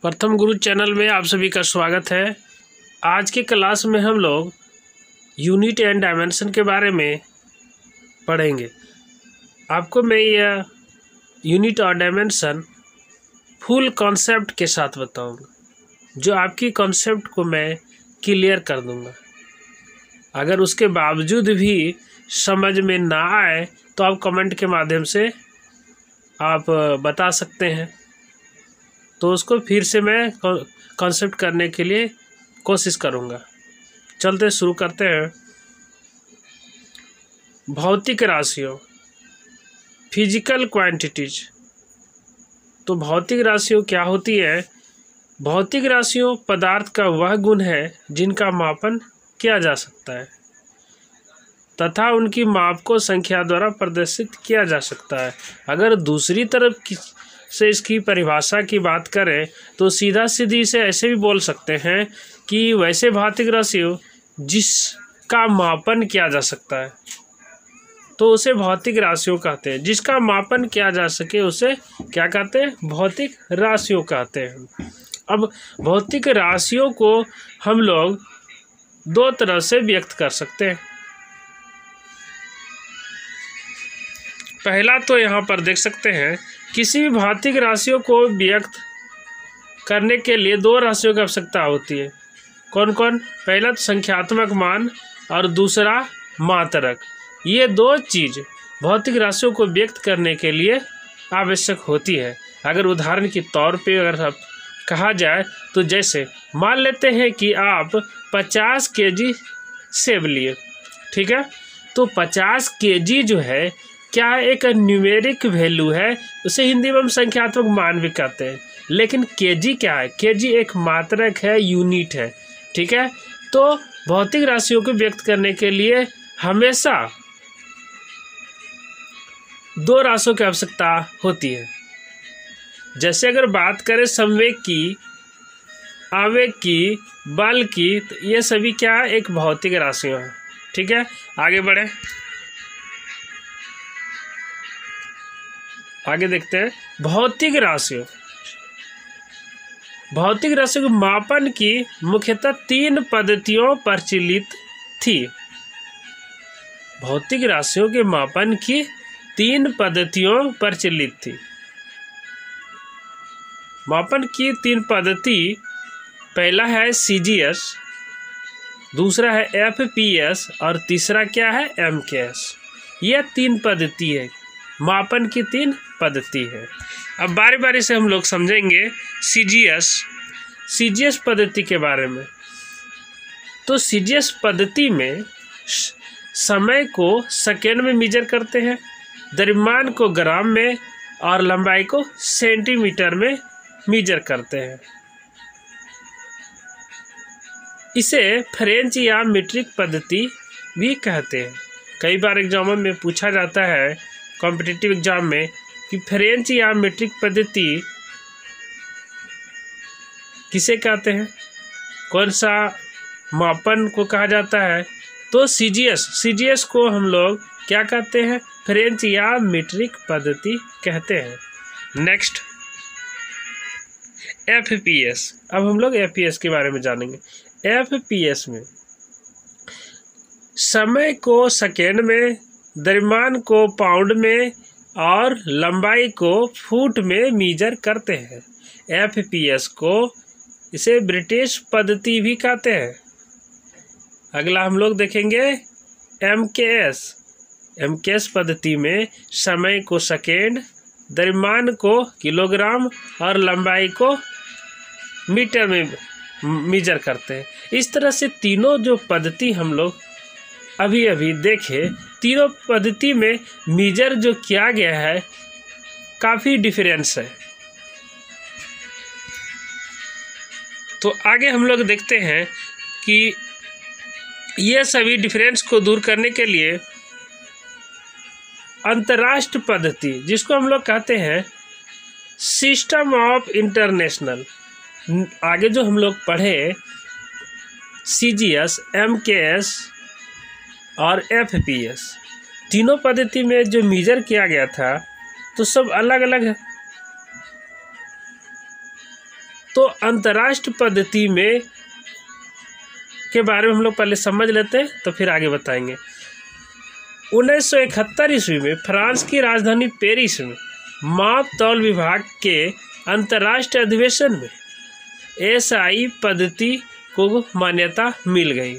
प्रथम गुरु चैनल में आप सभी का स्वागत है। आज की क्लास में हम लोग यूनिट एंड डायमेंशन के बारे में पढ़ेंगे। आपको मैं यह यूनिट और डायमेंशन फुल कॉन्सेप्ट के साथ बताऊंगा, जो आपकी कॉन्सेप्ट को मैं क्लियर कर दूंगा। अगर उसके बावजूद भी समझ में ना आए तो आप कमेंट के माध्यम से आप बता सकते हैं, तो उसको फिर से मैं कॉन्सेप्ट करने के लिए कोशिश करूँगा। चलते शुरू करते हैं। भौतिक राशियों, फिजिकल क्वांटिटीज। तो भौतिक राशियों क्या होती है? भौतिक राशियों पदार्थ का वह गुण है जिनका मापन किया जा सकता है तथा उनकी माप को संख्या द्वारा प्रदर्शित किया जा सकता है। अगर दूसरी तरफ से इसकी परिभाषा की बात करें तो सीधा सीधी से ऐसे भी बोल सकते हैं कि वैसे भौतिक राशियों जिसका मापन किया जा सकता है तो उसे भौतिक राशियों कहते हैं। जिसका मापन किया जा सके उसे क्या कहते हैं? भौतिक राशियों कहते हैं। अब भौतिक राशियों को हम लोग दो तरह से व्यक्त कर सकते हैं। पहला तो यहाँ पर देख सकते हैं, किसी भी भौतिक राशियों को व्यक्त करने के लिए दो राशियों की आवश्यकता होती है। कौन कौन? पहला तो संख्यात्मक मान और दूसरा मात्रक। ये दो चीज़ भौतिक राशियों को व्यक्त करने के लिए आवश्यक होती है। अगर उदाहरण के तौर पे अगर आप कहा जाए तो जैसे मान लेते हैं कि आप 50 केजी सेब लिए, ठीक है? तो 50 केजी जो है क्या एक न्यूमेरिक वैल्यू है, उसे हिंदी में हम संख्यात्मक मान भी कहते हैं। लेकिन केजी क्या है? केजी एक मात्रक है, यूनिट है, ठीक है? तो भौतिक राशियों को व्यक्त करने के लिए हमेशा दो राशियों की आवश्यकता होती है। जैसे अगर बात करें संवेग की, आवेग की, बल की, तो ये सभी क्या है? एक भौतिक राशियां हैं, ठीक है? आगे बढ़े, आगे देखते हैं। भौतिक राशियों के मापन की मुख्यतः 3 पद्धतियों प्रचलित थी। भौतिक राशियों के मापन की 3 पद्धतियों प्रचलित थी। मापन की 3 पद्धति, पहला है CGS, दूसरा है FPS और तीसरा क्या है? MKS। यह 3 पद्धति है, मापन की 3 पद्धति है। अब बारी बारी से हम लोग समझेंगे CGS पद्धति के बारे में। तो CGS पद्धति में समय को सेकेंड में मेजर करते हैं, द्रव्यमान को ग्राम में और लंबाई को सेंटीमीटर में मेजर करते हैं। इसे फ्रेंच या मीट्रिक पद्धति भी कहते हैं। कई बार एग्जामों में पूछा जाता है, कॉम्पिटिटिव एग्जाम में, कि फ्रेंच या मीट्रिक पद्धति किसे कहते हैं, कौन सा मापन को कहा जाता है? तो CGS को हम लोग क्या कहते हैं? फ्रेंच या मीट्रिक पद्धति कहते हैं। Next FPS। अब हम लोग FPS के बारे में जानेंगे। FPS में समय को सेकेंड में, द्रव्यमान को पाउंड में और लंबाई को फुट में मेजर करते हैं। FPS को इसे ब्रिटिश पद्धति भी कहते हैं। अगला हम लोग देखेंगे MKS पद्धति में समय को सेकेंड, द्रव्यमान को किलोग्राम और लंबाई को मीटर में मेजर करते हैं। इस तरह से तीनों जो पद्धति हम लोग अभी अभी देखे, तीनों पद्धति में मेजर जो किया गया है काफ़ी डिफरेंस है। तो आगे हम लोग देखते हैं कि ये सभी डिफरेंस को दूर करने के लिए अंतर्राष्ट्रीय पद्धति, जिसको हम लोग कहते हैं सिस्टम ऑफ इंटरनेशनल, आगे जो हम लोग पढ़े CGS, MKS और FPS, तीनों पद्धति में जो मेजर किया गया था तो सब अलग अलग है। तो अंतर्राष्ट्रीय पद्धति में के बारे में हम लोग पहले समझ लेते हैं, तो फिर आगे बताएंगे। 1971 ईस्वी में फ्रांस की राजधानी पेरिस में माप तौल विभाग के अंतर्राष्ट्रीय अधिवेशन में एसआई पद्धति को मान्यता मिल गई।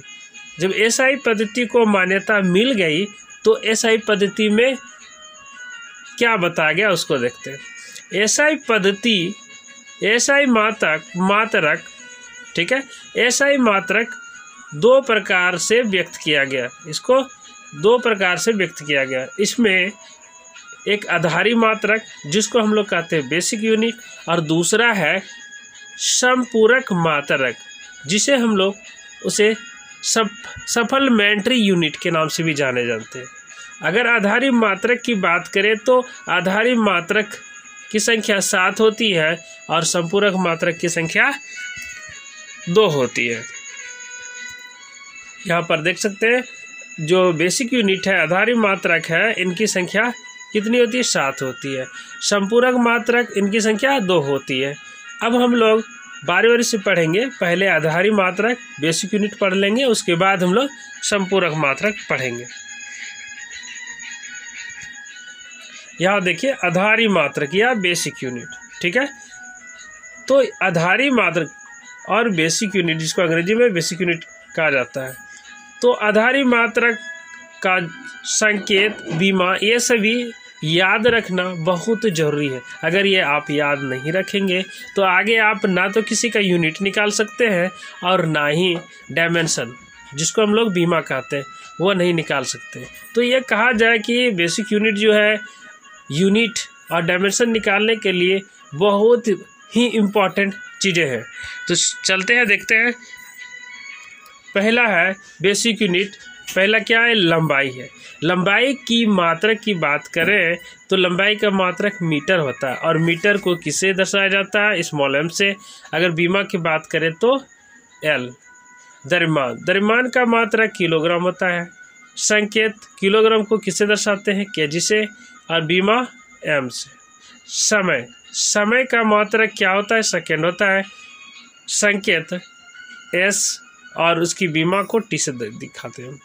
जब एसआई पद्धति को मान्यता मिल गई तो एसआई पद्धति में क्या बताया गया उसको देखते हैं। एसआई पद्धति, एसआई मात्रक, ठीक है, एसआई मात्रक दो प्रकार से व्यक्त किया गया, इसको दो प्रकार से व्यक्त किया गया। इसमें एक आधारी मात्रक जिसको हम लोग कहते हैं बेसिक यूनिट, और दूसरा है समपूरक मात्रक जिसे हम लोग उसे सप्लीमेंट्री यूनिट के नाम से भी जाने जाते हैं। अगर आधारी मात्रक की बात करें तो आधारी मात्रक की संख्या 7 होती है और संपूरक मात्रक की संख्या 2 होती है। यहाँ पर देख सकते हैं जो बेसिक यूनिट है, आधारी मात्रक है, इनकी संख्या कितनी होती है? 7 होती है। संपूरक मात्रक इनकी संख्या 2 होती है। अब हम लोग बारी बारी से पढ़ेंगे, पहले आधारी मात्रक बेसिक यूनिट पढ़ लेंगे, उसके बाद हम लोग संपूरक मात्रक पढ़ेंगे। यहाँ देखिए आधारी मात्रक या बेसिक यूनिट, ठीक है। तो आधारी मात्रक और बेसिक यूनिट, जिसको अंग्रेजी में बेसिक यूनिट कहा जाता है, तो आधारी मात्रक का संकेत, बीमा, ये सभी याद रखना बहुत ज़रूरी है। अगर ये आप याद नहीं रखेंगे तो आगे आप ना तो किसी का यूनिट निकाल सकते हैं और ना ही डायमेंशन, जिसको हम लोग बीमा कहते हैं, वो नहीं निकाल सकते। तो ये कहा जाए कि बेसिक यूनिट जो है, यूनिट और डायमेंशन निकालने के लिए बहुत ही इम्पॉर्टेंट चीज़ें हैं। तो चलते हैं, देखते हैं। पहला है बेसिक यूनिट। पहला क्या है? लंबाई है। लंबाई की मात्रक की बात करें तो लंबाई का मात्रक मीटर होता है, और मीटर को किससे दर्शाया जाता है? स्मॉल एम से। अगर बीमा की बात करें तो एल। द्रव्यमान, द्रव्यमान का मात्रक किलोग्राम होता है। संकेत, किलोग्राम को किससे दर्शाते हैं? केजी से, और बीमा एम से। समय, समय का मात्रक क्या होता है? सेकेंड होता है। संकेत एस, और उसकी बीमा को टी से दिखाते हैं।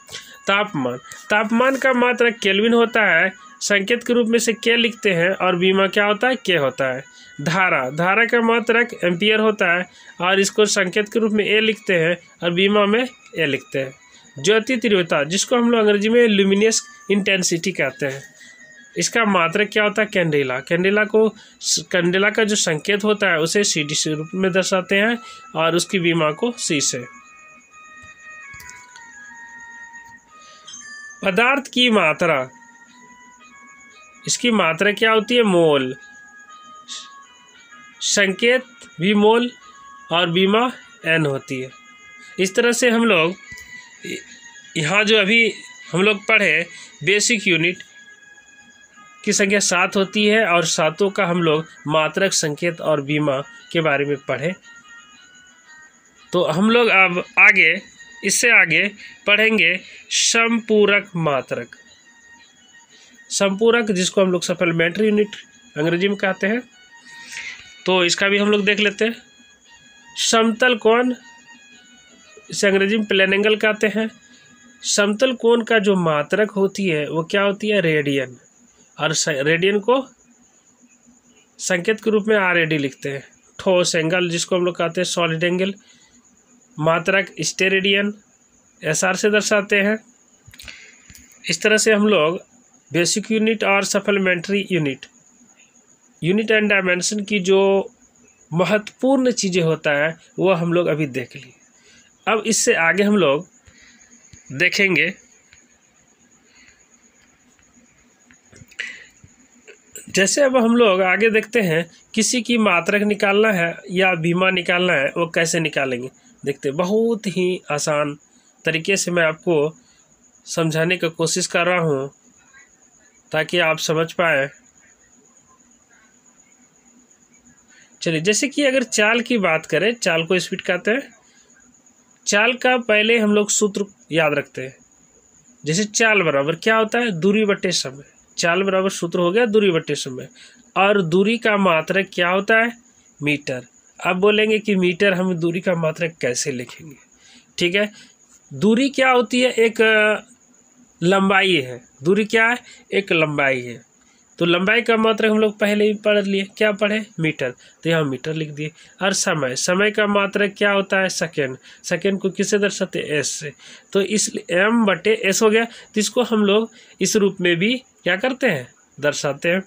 तापमान, तापमान का मात्रक केल्विन होता है। संकेत के रूप में से के लिखते हैं और बीमा क्या होता है? के होता है। धारा, धारा का मात्रक एम्पियर होता है और इसको संकेत के रूप में ए लिखते हैं और बीमा में ए लिखते हैं। ज्योति तीव्रता, जिसको हम लोग अंग्रेजी में ल्यूमिनस इंटेंसिटी कहते हैं, इसका मात्रक क्या होता है? कैंडेला। कैंडेला का जो संकेत होता है उसे सी डी के रूप में दर्शाते हैं और उसकी बीमा को सी से। पदार्थ की मात्रा, इसकी मात्रा क्या होती है? मोल। संकेत भी मोल और बीमा एन होती है। इस तरह से हम लोग यहाँ जो अभी हम लोग पढ़े बेसिक यूनिट की संख्या 7 होती है और 7 का हम लोग मात्रक, संकेत और बीमा के बारे में पढ़े। तो हम लोग अब आगे, इससे आगे पढ़ेंगे संपूरक मात्रक। संपूरक, जिसको हम लोग सप्लीमेंट्री यूनिट अंग्रेजी में कहते हैं, तो इसका भी हम लोग देख लेते हैं। समतल कोण, इसे अंग्रेजी में प्लेन एंगल कहते हैं। समतल कोण का जो मात्रक होती है वो क्या होती है? रेडियन, और रेडियन को संकेत के रूप में RAD लिखते हैं। ठोस एंगल, जिसको हम लोग कहते हैं सॉलिड एंगल, मात्रक स्टेरेडियन SR से दर्शाते हैं। इस तरह से हम लोग बेसिक यूनिट और supplementary unit, unit and dimension की जो महत्वपूर्ण चीज़ें होता है वो हम लोग अभी देख ली। अब इससे आगे हम लोग देखेंगे जैसे अब हम लोग आगे देखते हैं किसी की मात्रक निकालना है या बीमा निकालना है, वो कैसे निकालेंगे देखते हैं। बहुत ही आसान तरीके से मैं आपको समझाने की कोशिश कर रहा हूँ ताकि आप समझ पाए। चलिए, जैसे कि अगर चाल की बात करें, चाल को स्पीड कहते हैं। चाल का पहले हम लोग सूत्र याद रखते हैं। जैसे चाल बराबर क्या होता है? दूरी बटे समय। चाल बराबर सूत्र हो गया दूरी बटे समय, और दूरी का मात्रक क्या होता है? मीटर। अब बोलेंगे कि मीटर हम दूरी का मात्रक कैसे लिखेंगे। ठीक है, दूरी क्या होती है, एक लंबाई है। दूरी क्या है, एक लंबाई है। तो लंबाई का मात्रक हम लोग पहले ही पढ़ लिए, क्या पढ़े, मीटर, तो यहाँ मीटर लिख दिए। और समय, समय का मात्रक क्या होता है, सेकेंड। सेकेंड को किससे दर्शाते हैं, एस से। तो इसलिए एम बटे एस हो गया। तो इसको हम लोग इस रूप में भी क्या करते हैं, दर्शाते हैं।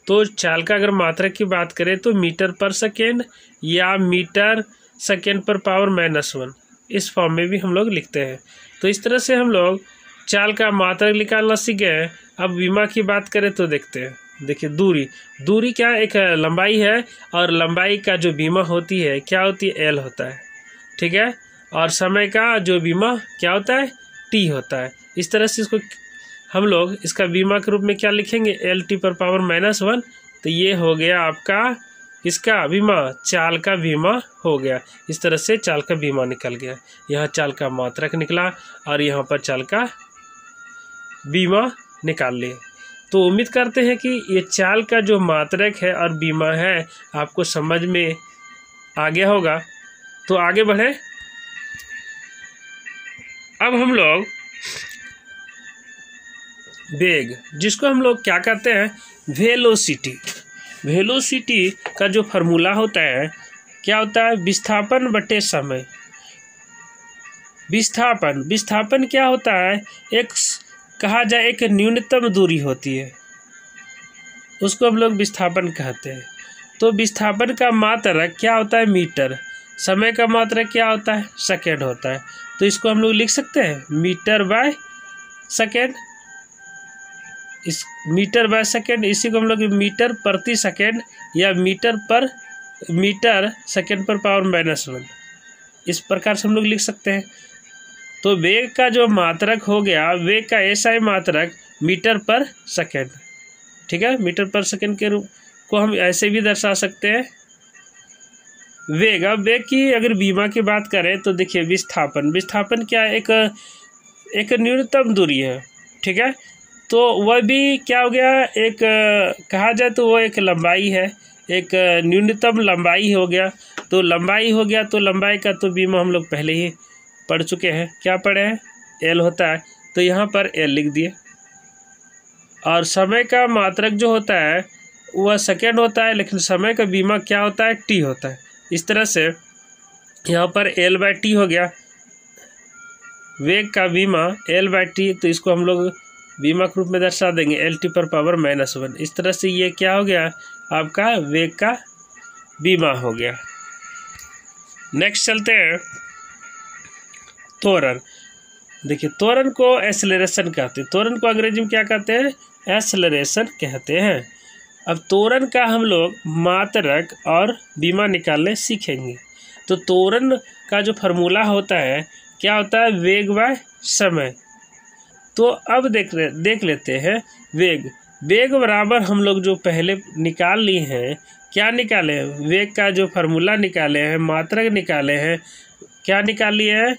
तो चाल का अगर मात्रक की बात करें तो मीटर पर सेकेंड या मीटर सेकेंड पर पावर -1, इस फॉर्म में भी हम लोग लिखते हैं। तो इस तरह से हम लोग चाल का मात्रक निकालना सीख गए। अब विमा की बात करें तो देखते हैं। देखिए दूरी, दूरी क्या एक लंबाई है, और लंबाई का जो बीमा होती है क्या होती है, एल होता है। ठीक है, और समय का जो बीमा क्या होता है, टी होता है। इस तरह से इसको हम लोग इसका बीमा के रूप में क्या लिखेंगे, एल टी पर पावर -1। तो ये हो गया आपका इसका बीमा, चाल का बीमा हो गया। इस तरह से चाल का बीमा निकल गया। यहाँ चाल का मात्रक निकला और यहाँ पर चाल का बीमा निकाल लिए। तो उम्मीद करते हैं कि ये चाल का जो मात्रक है और बीमा है आपको समझ में आ गया होगा। तो आगे बढ़े। अब हम लोग वेग, जिसको हम लोग क्या कहते हैं, वेलोसिटी। वेलोसिटी का जो फार्मूला होता है क्या होता है, विस्थापन बटे समय। विस्थापन, विस्थापन क्या होता है, एक कहा जाए एक न्यूनतम दूरी होती है, उसको हम लोग विस्थापन कहते हैं। तो विस्थापन का मात्रक क्या होता है, मीटर। समय का मात्रक क्या होता है, सेकेंड होता है। तो इसको हम लोग लिख सकते हैं मीटर बाय सेकेंड। इस मीटर बाय सेकेंड, इसी को हम लोग मीटर प्रति सेकेंड या मीटर सेकेंड पर पावर -1, इस प्रकार से हम लोग लिख सकते हैं। तो वेग का जो मात्रक हो गया, वेग का एसआई मात्रक मीटर पर सेकेंड। ठीक है, मीटर पर सेकेंड के रूप को हम ऐसे भी दर्शा सकते हैं वेग। अब वेग की अगर बीमा की बात करें तो देखिए विस्थापन, विस्थापन क्या है, एक न्यूनतम दूरी है। ठीक है, तो वह भी क्या हो गया, एक कहा जाए तो वो एक लंबाई है, एक न्यूनतम लंबाई हो गया। तो लंबाई हो गया, तो लंबाई का तो बीमा हम लोग पहले ही पढ़ चुके हैं। क्या पढ़े हैं, एल होता है। तो यहाँ पर एल लिख दिए। और समय का मात्रक जो होता है वह सेकेंड होता है, लेकिन समय का बीमा क्या होता है, टी होता है। इस तरह से यहाँ पर एल बाय टी हो गया, वेग का बीमा एल बाय टी। तो इसको हम लोग बीमा के रूप में दर्शा देंगे एल टी पर पावर -1। इस तरह से ये क्या हो गया, आपका वेग का बीमा हो गया। नेक्स्ट चलते हैं त्वरण। देखिए त्वरण को एक्सेलरेशन कहते हैं। त्वरण को अंग्रेजी में क्या कहते हैं, एक्सेलरेशन कहते हैं। अब त्वरण का हम लोग मात्रक और बीमा निकालने सीखेंगे। तो त्वरण का जो फार्मूला होता है क्या होता है, वेग बाय समय। तो अब देख लेते हैं वेग बराबर हम लोग जो पहले निकाल लिए हैं, क्या निकाले हैं, वेग का जो फार्मूला निकाले हैं, मात्रक निकाले हैं, क्या निकाल लिए हैं,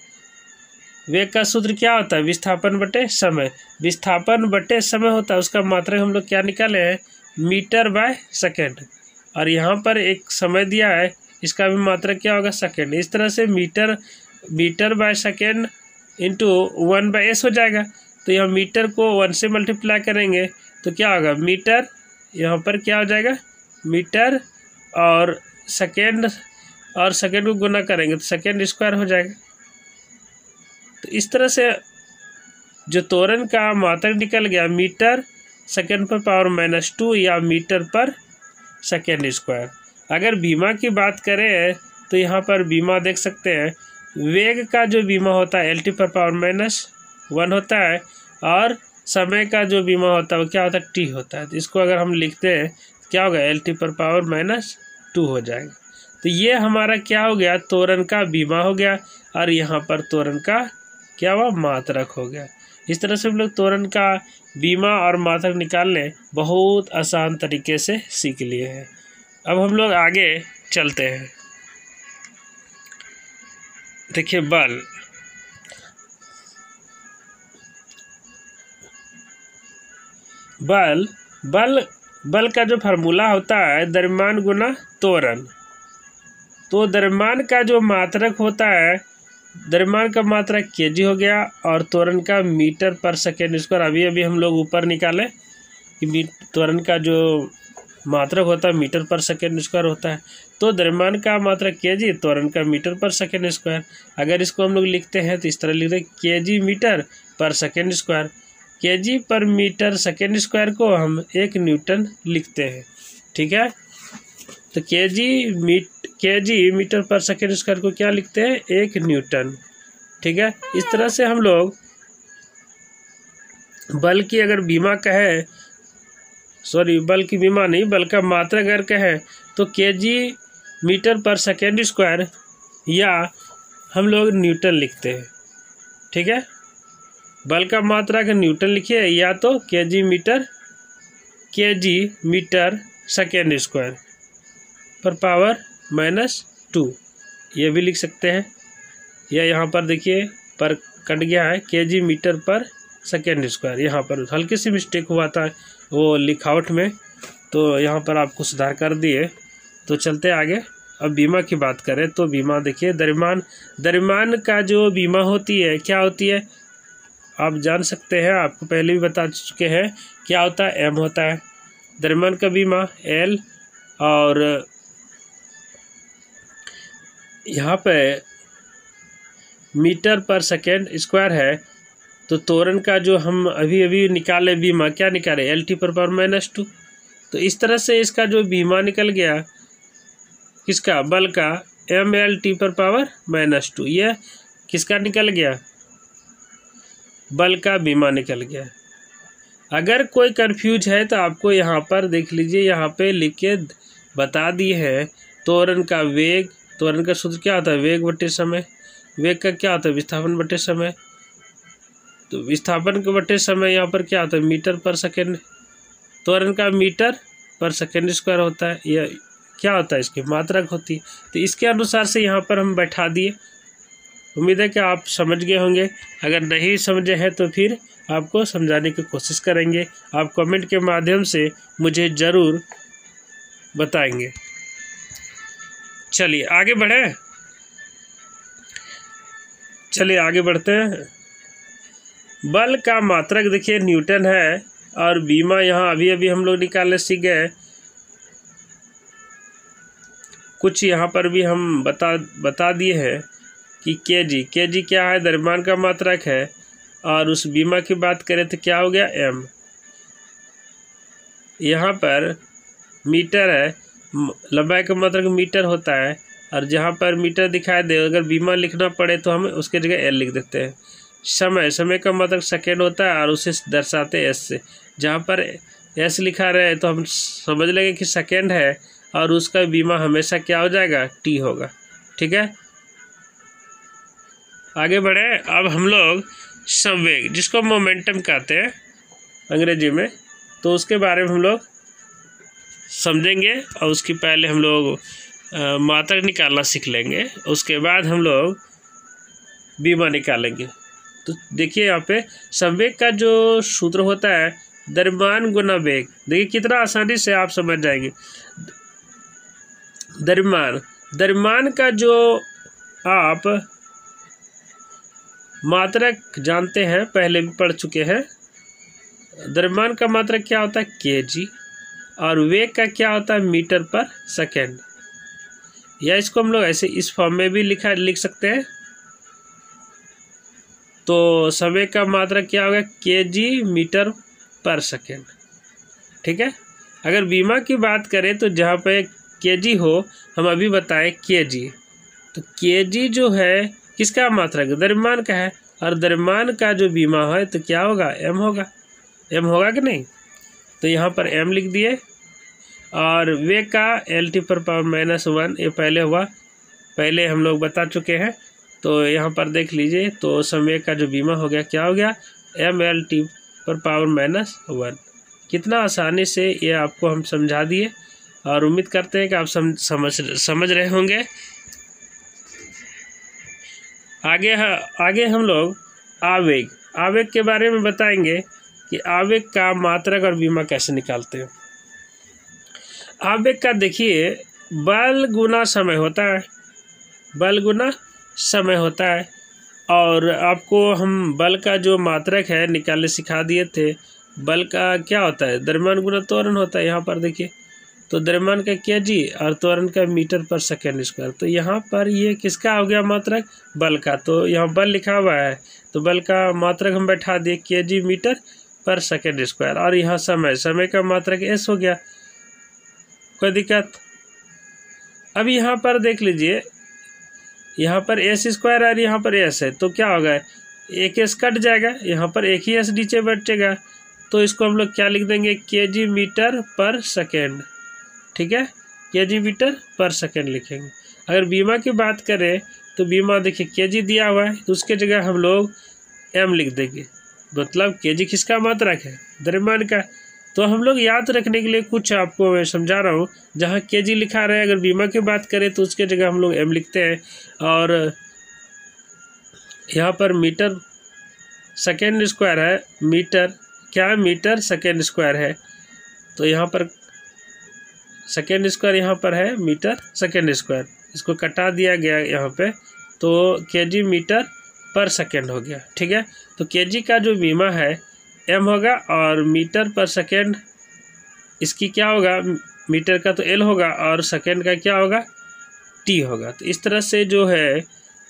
वेग का सूत्र क्या होता है, विस्थापन बटे समय। विस्थापन बटे समय होता है, उसका मात्रक हम लोग क्या निकाले हैं, मीटर बाय सेकेंड। और यहाँ पर एक समय दिया है, इसका भी मात्रक क्या होगा, सेकेंड। इस तरह से metre by second into 1/s हो जाएगा। तो यहाँ मीटर को 1 से मल्टीप्लाई करेंगे तो क्या होगा, मीटर, यहाँ पर क्या हो जाएगा, मीटर और सेकेंड को गुना करेंगे तो सेकेंड स्क्वायर हो जाएगा। तो इस तरह से जो त्वरण का मात्रक निकल गया, मीटर सेकेंड पर पावर -2 या मीटर पर सेकेंड स्क्वायर। अगर बीमा की बात करें तो यहाँ पर बीमा देख सकते हैं, वेग का जो बीमा होता है एल टी पर पावर -1 होता है, और समय का जो बीमा होता है वो क्या होता है, टी होता है। तो इसको अगर हम लिखते हैं तो क्या होगा, एल टी पर पावर -2 हो जाएगा। तो ये हमारा क्या हो गया, त्वरण का बीमा हो गया, और यहाँ पर त्वरण का क्या हुआ, मात्रक हो गया। इस तरह से हम लोग त्वरण का बीमा और मात्रक निकालने बहुत आसान तरीके से सीख लिए हैं। अब हम लोग आगे चलते हैं। देखिए बल का जो फार्मूला होता है द्रव्यमान गुना त्वरण। तो द्रव्यमान का जो मात्रक होता है, द्रव्यमान का मात्रक केजी हो गया और त्वरण का मीटर पर सेकेंड स्क्वायर। अभी अभी हम लोग ऊपर निकाले कि त्वरण का जो मात्रक होता है मीटर पर सेकेंड स्क्वायर होता है। तो द्रव्यमान का मात्रक केजी, त्वरण का मीटर पर सेकेंड स्क्वायर। अगर इसको हम लोग लिखते हैं तो इस तरह लिखते हैं केजी मीटर पर सेकेंड स्क्वायर। केजी पर मीटर सेकेंड स्क्वायर को हम 1 न्यूटन लिखते हैं। ठीक है, तो केजी मीटर पर सेकेंड स्क्वायर को क्या लिखते हैं, 1 न्यूटन। ठीक है, इस तरह से हम लोग बल की अगर बीमा कहे, बल की बीमा नहीं, बल का मात्रक अगर कहे तो केजी मीटर पर सेकेंड स्क्वायर या हम लोग न्यूटन लिखते हैं। ठीक है, बल का मात्रक न्यूटन लिखिए या तो केजी मीटर सेकेंड स्क्वायर पर पावर -2 ये भी लिख सकते हैं। या यहाँ पर देखिए पर कट गया है, केजी मीटर पर सेकेंड स्क्वायर। यहाँ पर हल्की सी मिस्टेक हुआ था वो लिखावट में, तो यहाँ पर आपको सुधार कर दिए। तो चलते आगे। अब बीमा की बात करें तो बीमा देखिए, द्रव्यमान का जो बीमा होती है क्या होती है आप जान सकते हैं, आपको पहले भी बता चुके हैं क्या होता है, एम होता है द्रव्यमान का बीमा, एल, और यहाँ पे मीटर पर सेकेंड स्क्वायर है। तो त्वरण का जो हम अभी अभी निकाले बीमा, क्या निकाले, एल टी पर पावर -2। तो इस तरह से इसका जो बीमा निकल गया किसका, बल का, एम एल टी पर पावर -2। यह किसका निकल गया, बल का बीमा निकल गया। अगर कोई कंफ्यूज है तो आपको यहाँ पर देख लीजिए, यहाँ पे लिख के बता दिए हैं त्वरण का वेग, त्वरण का सूत्र क्या होता है, वेग बटे समय। वेग का क्या होता है, विस्थापन बटे समय। तो विस्थापन के बटे समय यहाँ पर क्या होता है, मीटर पर सेकेंड। त्वरण का मीटर पर सेकेंड स्क्वायर होता है, यह क्या होता है, इसकी मात्रक होती है। तो इसके अनुसार से यहाँ पर हम बैठा दिए। उम्मीद है कि आप समझ गए होंगे। अगर नहीं समझे हैं तो फिर आपको समझाने की कोशिश करेंगे। आप कमेंट के माध्यम से मुझे ज़रूर बताएंगे। चलिए आगे बढ़े, चलिए आगे बढ़ते हैं। बल का मात्रक देखिए न्यूटन है और बीमा यहाँ अभी अभी हम लोग निकालने सीख गए। कुछ यहाँ पर भी हम बता दिए हैं कि केजी क्या है, द्रव्यमान का मात्रक है। और उस बीमा की बात करें तो क्या हो गया, एम। यहाँ पर मीटर है, लंबाई का मात्रक मीटर होता है। और जहाँ पर मीटर दिखाई दे, अगर बीमा लिखना पड़े तो हम उसके जगह एल लिख देते हैं। समय का मात्रक सेकेंड होता है और उसे दर्शाते हैं एस से। जहाँ पर एस लिखा रहे तो हम समझ लेंगे कि सेकेंड है और उसका बीमा हमेशा क्या हो जाएगा, टी होगा। ठीक है, आगे बढ़े। अब हम लोग संवेग, जिसको मोमेंटम कहते हैं अंग्रेजी में, तो उसके बारे में हम लोग समझेंगे। और उसकी पहले हम लोग मात्रक निकालना सीख लेंगे, उसके बाद हम लोग बीमा निकालेंगे। तो देखिए यहाँ पे संवेग का जो सूत्र होता है, द्रव्यमान गुना वेग। देखिए कितना आसानी से आप समझ जाएंगे। द्रव्यमान का जो आप मात्रक जानते हैं, पहले भी पढ़ चुके हैं। द्रव्यमान का मात्रक क्या होता है, केजी, और वेग का क्या होता है, मीटर पर सेकेंड। या इसको हम लोग ऐसे इस फॉर्म में भी लिख सकते हैं। तो समय का मात्रक क्या होगा, केजी मीटर पर सेकेंड। ठीक है, अगर बीमा की बात करें तो जहाँ पे केजी हो, हम अभी बताएं केजी, तो केजी जो है किसका मात्रक, द्रव्यमान का है। और द्रव्यमान का जो बीमा है तो क्या होगा, एम होगा। एम होगा कि नहीं, तो यहाँ पर एम लिख दिए। और वेग का एल टी पर पावर -1, ये पहले हुआ, पहले हम लोग बता चुके हैं। तो यहाँ पर देख लीजिए, तो समय का जो बीमा हो गया क्या हो गया, एम एल टी पर पावर -1। कितना आसानी से ये आपको हम समझा दिए और उम्मीद करते हैं कि आप समझ रहे होंगे। आगे हम लोग आवेग के बारे में बताएंगे कि आवेग का मात्रक और बीमा कैसे निकालते हैं। आवेग का देखिए बल गुना समय होता है। बल गुना समय होता है। और आपको हम बल का जो मात्रक है निकालने सिखा दिए थे। बल का क्या होता है, द्रव्यमान गुना त्वरण होता है। यहाँ पर देखिए, तो द्रव्यमान का केजी और त्वरण का मीटर पर सेकेंड स्क्वायर। तो यहाँ पर ये किसका हो गया मात्रक, बल का। तो यहाँ बल लिखा हुआ है, तो बल का मात्रक हम बैठा दिए केजी मीटर पर सेकेंड स्क्वायर। और यहाँ समय का मात्रक एस हो गया, कोई दिक्कत। अब यहाँ पर देख लीजिए, यहाँ पर एस स्क्वायर और यहाँ पर एस है, तो क्या होगा, एक एस कट जाएगा, यहाँ पर एक ही एस नीचे बैठेगा। तो इसको हम लोग क्या लिख देंगे, केजी मीटर पर सेकेंड। ठीक है, केजी मीटर पर सेकेंड लिखेंगे। अगर बीमा की बात करें तो बीमा देखिए केजी दिया हुआ है, तो उसके जगह हम लोग एम लिख देंगे। मतलब केजी किसका मात्रक है, द्रव्यमान का। तो हम लोग याद रखने के लिए कुछ आपको मैं समझा रहा हूँ। जहाँ केजी लिखा रहा है, अगर बीमा की बात करें तो उसके जगह हम लोग एम लिखते हैं। और यहाँ पर मीटर सेकेंड स्क्वायर है, मीटर क्या है, मीटर सेकेंड स्क्वायर है। तो यहाँ पर सेकेंड स्क्वायर यहाँ पर है मीटर सेकेंड स्क्वायर, इसको कटा दिया गया यहाँ पे, तो केजी मीटर पर सेकेंड हो गया। ठीक है, तो केजी का जो बीमा है एम होगा, और मीटर पर सेकेंड इसकी क्या होगा, मीटर का तो एल होगा और सेकेंड का क्या होगा, टी होगा। तो इस तरह से जो है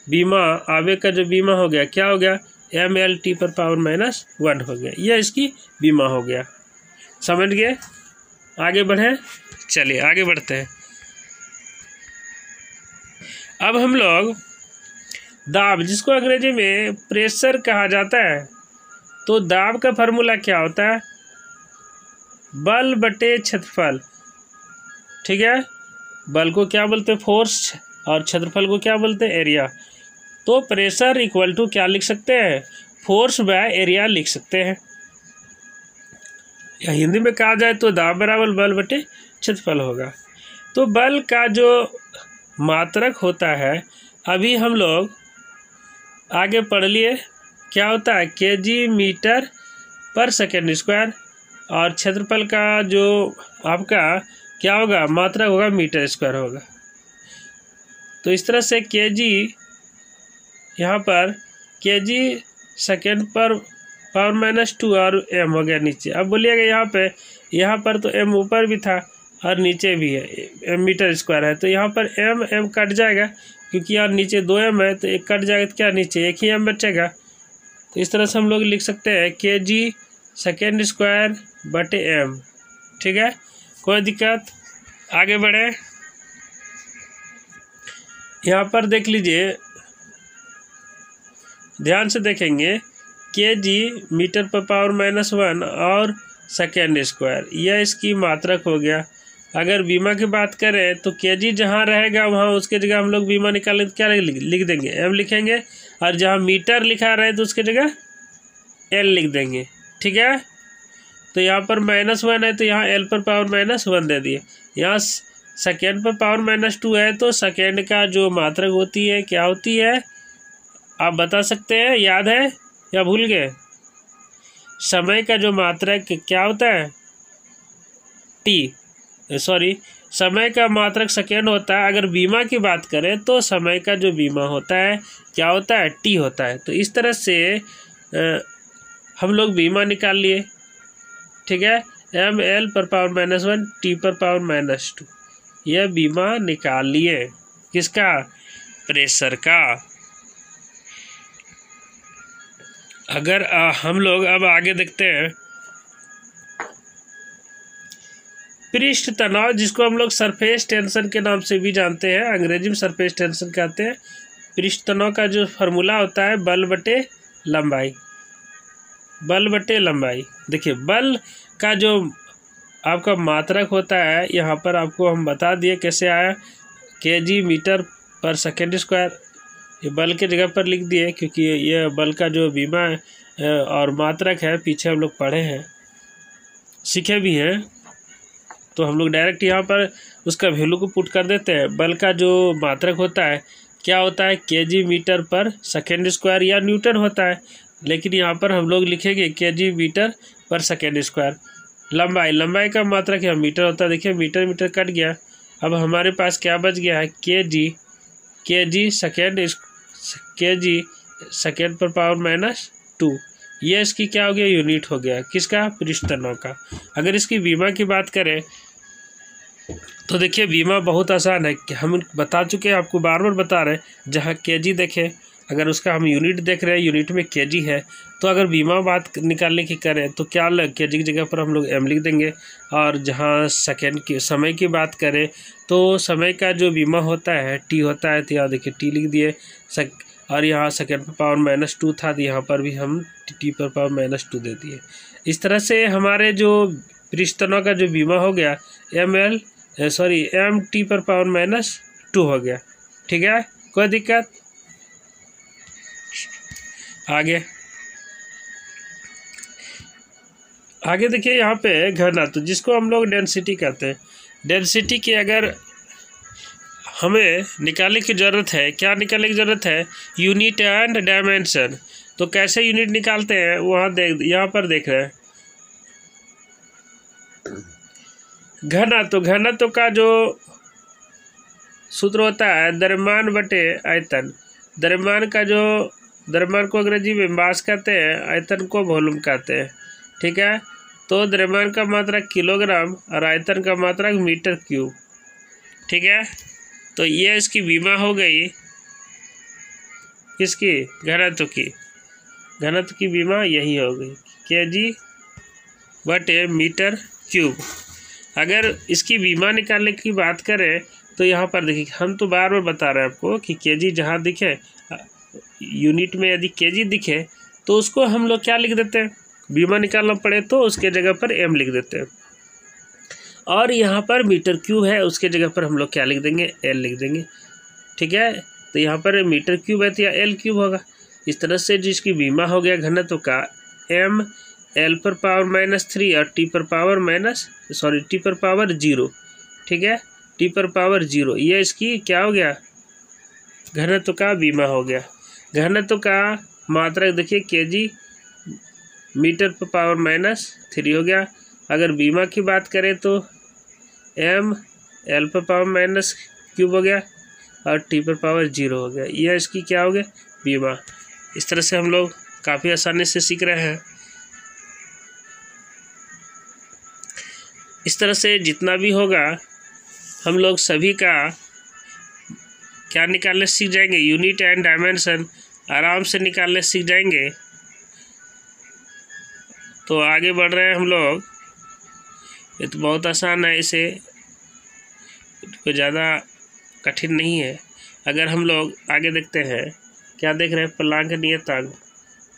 बीमा आवेग का जो बीमा हो गया, क्या हो गया, एम एल टी पर पावर -1 हो गया। यह इसकी बीमा हो गया। समझ गए, आगे बढ़े, चलिए आगे बढ़ते हैं। अब हम लोग दाब, जिसको अंग्रेजी में प्रेशर कहा जाता है, तो दाब का फॉर्मूला क्या होता है, बल बटे क्षेत्रफल। ठीक है, बल को क्या बोलते हैं, फोर्स, और क्षेत्रफल को क्या बोलते हैं, एरिया। तो प्रेशर इक्वल टू क्या लिख सकते हैं, फोर्स बाय एरिया लिख सकते हैं। या हिंदी में कहा जाए तो दाब बराबर बल बटे क्षेत्रफल होगा। तो बल का जो मात्रक होता है, अभी हम लोग आगे पढ़ लिए, क्या होता है, केजी मीटर पर सेकेंड स्क्वायर। और क्षेत्रफल का जो आपका क्या होगा, मात्रक होगा, मीटर स्क्वायर होगा। तो इस तरह से केजी, यहाँ पर केजी सेकेंड पर पावर -2 और एम हो गया नीचे। अब बोलिएगा यहाँ पर तो एम ऊपर भी था और नीचे भी है, एम मीटर स्क्वायर है, तो यहाँ पर एम कट जाएगा, क्योंकि यहाँ नीचे 2 एम है, तो एक कट जाएगा, तो क्या नीचे एक ही एम बचेगा। तो इस तरह से हम लोग लिख सकते हैं केजी सेकेंड स्क्वायर बटे एम। ठीक है, कोई दिक्कत, आगे बढ़े। यहाँ पर देख लीजिए, ध्यान से देखेंगे, केजी मीटर पर पावर -1 और सेकेंड स्क्वायर, यह इसकी मात्रक हो गया। अगर बीमा की बात करें तो केजी जहाँ रहेगा वहाँ उसके जगह हम लोग बीमा निकालें तो क्या लिख देंगे, एम लिखेंगे। और जहाँ मीटर लिखा रहे तो उसके जगह एल लिख देंगे। ठीक है, तो यहाँ पर -1 है, तो यहाँ एल पर पावर -1 दे दिए। यहाँ सेकेंड पर पावर -2 है, तो सेकेंड का जो मात्रक होती है क्या होती है, आप बता सकते हैं, याद है या भूल गए। समय का जो मात्रक क्या होता है, समय का मात्रक सेकेंड होता है। अगर बीमा की बात करें तो समय का जो बीमा होता है क्या होता है, टी होता है। तो इस तरह से हम लोग बीमा निकाल लिए। ठीक है, एम एल पर पावर -1 टी पर पावर -2, यह बीमा निकाल लिए, किसका, प्रेशर का। अगर हम लोग अब आगे देखते हैं, पृष्ठ तनाव, जिसको हम लोग सरफेस टेंशन के नाम से भी जानते हैं, अंग्रेजी में सरफेस टेंशन कहते हैं। पृष्ठ तनाव का जो फार्मूला होता है बल बटे लंबाई, बल बटे लंबाई। देखिए, बल का जो आपका मात्रक होता है, यहाँ पर आपको हम बता दिए कैसे आया, केजी मीटर पर सेकेंड स्क्वायर, ये बल के जगह पर लिख दिए, क्योंकि ये बल का जो बीमा और मात्रक है पीछे हम लोग पढ़े हैं, सीखे भी हैं। तो हम लोग डायरेक्ट यहाँ पर उसका वैल्यू को पुट कर देते हैं। बल का जो मात्रक होता है क्या होता है, केजी मीटर पर सेकेंड स्क्वायर या न्यूटन होता है, लेकिन यहाँ पर हम लोग लिखेंगे केजी मीटर पर सेकेंड स्क्वायर। लंबाई का मात्रक यहाँ मीटर होता है। देखिए मीटर कट गया, अब हमारे पास क्या बच गया है, kg सेकेंड पर पावर -2। ये इसकी क्या हो गया, यूनिट हो गया किसका, पृष्ठ तनाव का। अगर इसकी बीमा की बात करें तो देखिए बीमा बहुत आसान है, हम बता चुके हैं, आपको बार बार बता रहे हैं। जहाँ kg देखें, अगर उसका हम यूनिट देख रहे हैं, यूनिट में kg है, तो अगर बीमा बात निकालने की करें तो क्या kg की जगह पर हम लोग m लिख देंगे। और जहाँ सेकेंड की समय की बात करें तो समय का जो बीमा होता है t होता है, तो यहाँ देखिए t लिख दिए। और यहाँ सेकेंड पर पावर -2 था, तो यहाँ पर भी हम t पर पावर -2 दे दिए। इस तरह से हमारे जो पृष्ठ तनाव का जो बीमा हो गया mt पर पावर -2 हो गया। ठीक है, कोई दिक्कत। आगे देखिए यहाँ पे घनत्व, जिसको हम लोग डेंसिटी कहते हैं। डेंसिटी की अगर हमें निकालने की ज़रूरत है, क्या निकालने की ज़रूरत है, यूनिट एंड डायमेंशन। तो कैसे यूनिट निकालते हैं, वहाँ यहाँ पर देख रहे हैं। घनत्व का जो सूत्र होता है द्रव्यमान बटे आयतन। द्रव्यमान को अंग्रेजी में मास कहते हैं, आयतन को वॉल्यूम कहते हैं। ठीक है, तो द्रव्यमान का मात्रक किलोग्राम और आयतन का मात्रक मीटर क्यूब। ठीक है, तो ये इसकी बीमा हो गई, किसकी, घनत्व की बीमा यही हो गई kg बटे मीटर क्यूब। अगर इसकी बीमा निकालने की बात करें तो यहाँ पर देखिए, हम तो बार बार बता रहे हैं आपको कि kg जहाँ दिखे, यूनिट में यदि kg दिखे तो उसको हम लोग क्या लिख देते हैं, बीमा निकालना पड़े तो उसके जगह पर m लिख देते हैं। और यहाँ पर मीटर क्यूब है, उसके जगह पर हम लोग क्या लिख देंगे, l लिख देंगे। ठीक है, तो यहाँ पर मीटर क्यूब है तो यहाँ l क्यूब होगा। इस तरह से जिसकी बीमा हो गया घनत्व का m l पर पावर -3 और t पर पावर 0। ठीक है, t पर पावर 0, ये इसकी क्या हो गया, घनत्व का बीमा हो गया। घनत्व का मात्रक देखिए kg मीटर पर पावर -3 हो गया। अगर बीमा की बात करें तो m l पर पावर -क्यूब हो गया और t पर पावर 0 हो गया। यह इसकी क्या हो गया, बीमा। इस तरह से हम लोग काफ़ी आसानी से सीख रहे हैं। इस तरह से जितना भी होगा हम लोग सभी का क्या निकालने सीख जाएंगे, यूनिट एंड डायमेंशन आराम से निकालने सीख जाएंगे। तो आगे बढ़ रहे हैं हम लोग। ये तो बहुत आसान है, इसे कोई ज़्यादा कठिन नहीं है। अगर हम लोग आगे देखते हैं, क्या देख रहे हैं, प्लांक नियतांक,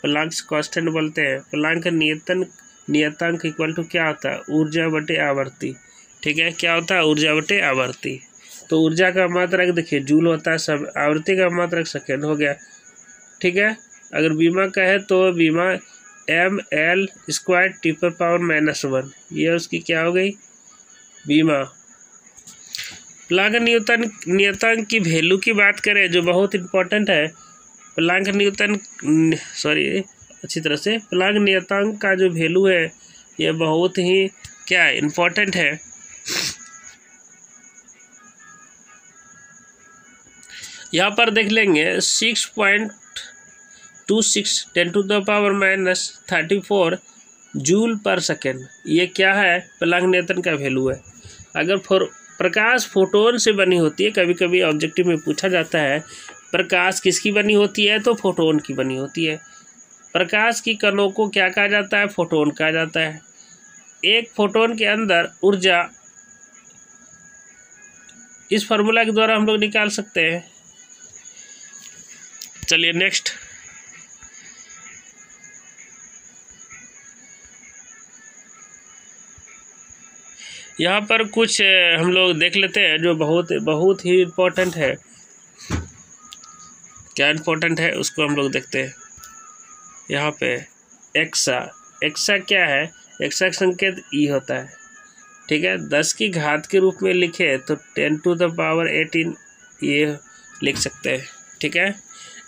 प्लांक कांस्टेंट बोलते हैं। प्लांक नियतांक इक्वल टू क्या होता है, ऊर्जा बटे आवृत्ति। ठीक है, क्या होता है, ऊर्जा बटे आवृत्ति। तो ऊर्जा का मात्रक देखिए जूल होता है, सब आवृत्ति का मात्रक सेकेंड हो गया। ठीक है, अगर बीमा का है तो बीमा ml स्क्वायर t पर पावर -1, ये उसकी क्या हो गई, बीमा। प्लांक नियतांक की वैल्यू की बात करें जो बहुत इम्पोर्टेंट है, प्लांक नियतांक का जो वैल्यू है ये बहुत ही क्या इम्पोर्टेंट है। यहाँ पर देख लेंगे 6.26 10⁻34 जूल पर सेकेंड, ये क्या है, प्लांक नियतांक का वैल्यू है। अगर प्रकाश फोटोन से बनी होती है, कभी कभी ऑब्जेक्टिव में पूछा जाता है प्रकाश किसकी बनी होती है, तो फोटोन की बनी होती है। प्रकाश की कणों को क्या कहा जाता है, फोटोन कहा जाता है। एक फोटोन के अंदर ऊर्जा इस फार्मूला के द्वारा हम लोग निकाल सकते हैं। चलिए नेक्स्ट, यहाँ पर कुछ हम लोग देख लेते हैं जो बहुत ही इम्पोर्टेंट है। क्या इम्पोर्टेंट है उसको हम लोग देखते हैं। यहाँ पे एक्सा क्या है, एक्सा का संकेत ई होता है। ठीक है, 10 की घात के रूप में लिखे तो 10⁻18 ये लिख सकते हैं। ठीक है,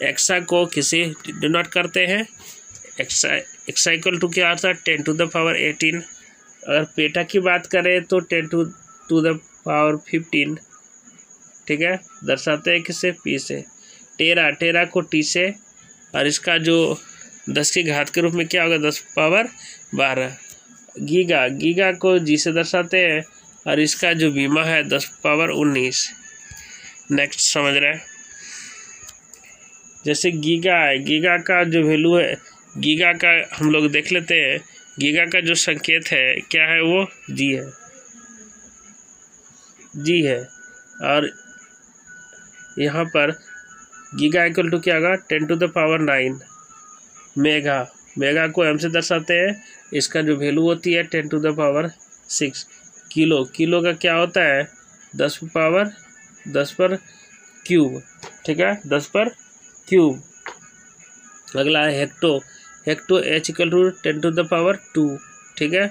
एक्सा को किसी डिनोट करते हैं, एक्सा इक्वल टू क्या आता है, 10⁻18। अगर पेटा की बात करें तो 10⁻15 ठीक है, दर्शाते हैं किससे, पी से। टेरा को टी से, और इसका जो 10 की घात के रूप में क्या होगा, 10⁻12। गीगा को जी से दर्शाते हैं, और इसका जो बीमा है 10⁻19। नेक्स्ट समझ रहे हैं, जैसे गीगा है, गीगा का जो वैल्यू है, गीगा का हम लोग देख लेते हैं। गीगा का जो संकेत है क्या है, वो जी है। और यहाँ पर गीगा इक्वल टू क्या होगा, 10⁻9 मेगा को एम से दर्शाते हैं, इसका जो वैल्यू होती है 10⁻6। किलो का क्या होता है, 10 पर क्यूब, ठीक है, 10 पर क्यूब। अगला है हेक्टो एच इक्वल टू 10⁻2, ठीक है।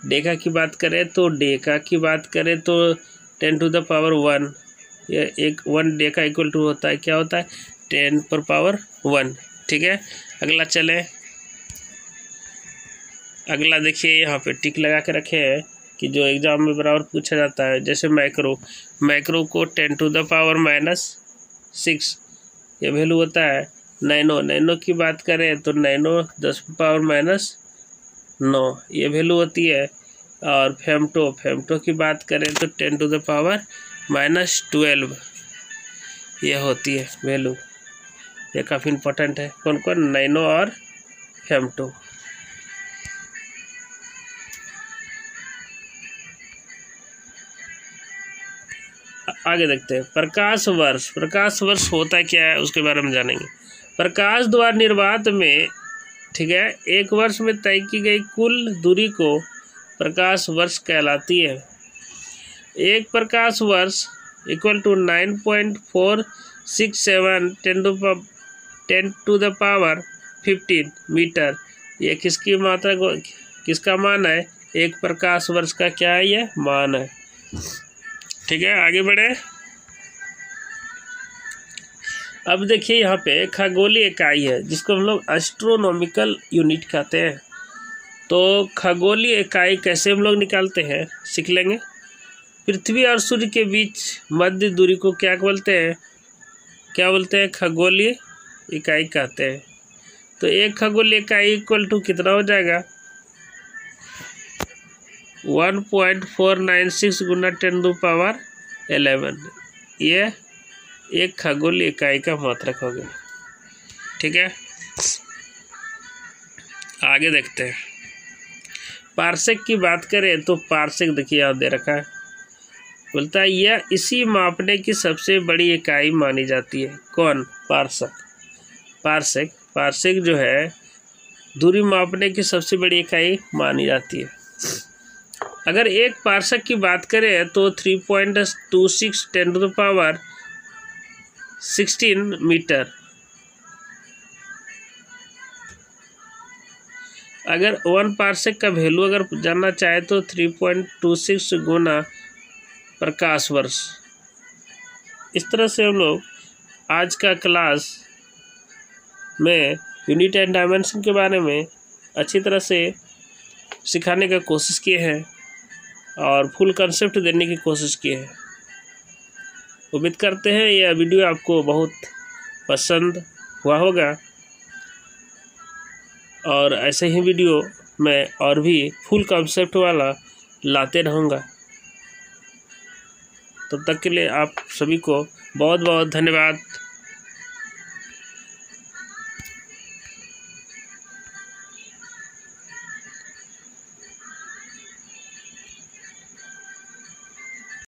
डेका की बात करें तो 10⁻1, ये 1 डेका इक्वल टू होता है, क्या होता है, 10⁻1, ठीक है। अगला चले, अगला देखिए यहाँ पे टिक लगा के रखे हैं कि जो एग्जाम में बराबर पूछा जाता है। जैसे मैक्रो को 10⁻6 ये वैल्यू होता है। नैनो की बात करें तो नैनो 10⁻9 ये वैल्यू होती है। और फेमटो की बात करें तो 10⁻12 ये होती है वैल्यू। ये काफ़ी इम्पोर्टेंट है, कौन नैनो और फेमटो। आगे देखते हैं, प्रकाश वर्ष होता क्या है उसके बारे में जानेंगे। प्रकाश द्वारा निर्वात में, ठीक है, एक वर्ष में तय की गई कुल दूरी को प्रकाश वर्ष कहलाती है। एक प्रकाश वर्ष इक्वल टू 9.467 10⁻15 मीटर। ये किसकी मात्रा को, किसका मान है, एक प्रकाश वर्ष का क्या है, ये मान है, ठीक है। आगे बढ़े, अब देखिए यहाँ पे खगोलीय इकाई है जिसको हम लोग एस्ट्रोनॉमिकल यूनिट कहते हैं। तो खगोलीय इकाई कैसे हम लोग निकालते हैं सीख लेंगे। पृथ्वी और सूर्य के बीच मध्य दूरी को क्या बोलते हैं, खगोलीय इकाई कहते हैं। तो एक खगोलीय इकाई इक्वल टू कितना हो जाएगा, 1.496 गुना 10⁻11। ये एक खगोलीय इकाई का मात्रक हो गया, ठीक है। आगे देखते हैं, पार्सेक की बात करें तो पार्सेक देखिए यहाँ दे रखा है, बोलता है यह इसी मापने की सबसे बड़ी इकाई मानी जाती है। कौन, पार्सेक जो है दूरी मापने की सबसे बड़ी इकाई मानी जाती है। अगर एक पार्सेक की बात करें तो 3.26 10⁻16 मीटर। अगर 1 पार्सेक का वैल्यू अगर जानना चाहे तो 3.26 गुना प्रकाश वर्ष। इस तरह से हम लोग आज का क्लास में यूनिट एंड डायमेंशन के बारे में अच्छी तरह से सिखाने का कोशिश किए हैं और फुल कंसेप्ट देने की कोशिश की है। उम्मीद करते हैं यह वीडियो आपको बहुत पसंद हुआ होगा और ऐसे ही वीडियो मैं और भी फुल कंसेप्ट वाला लाते रहूँगा। तब तक के लिए आप सभी को बहुत बहुत धन्यवाद।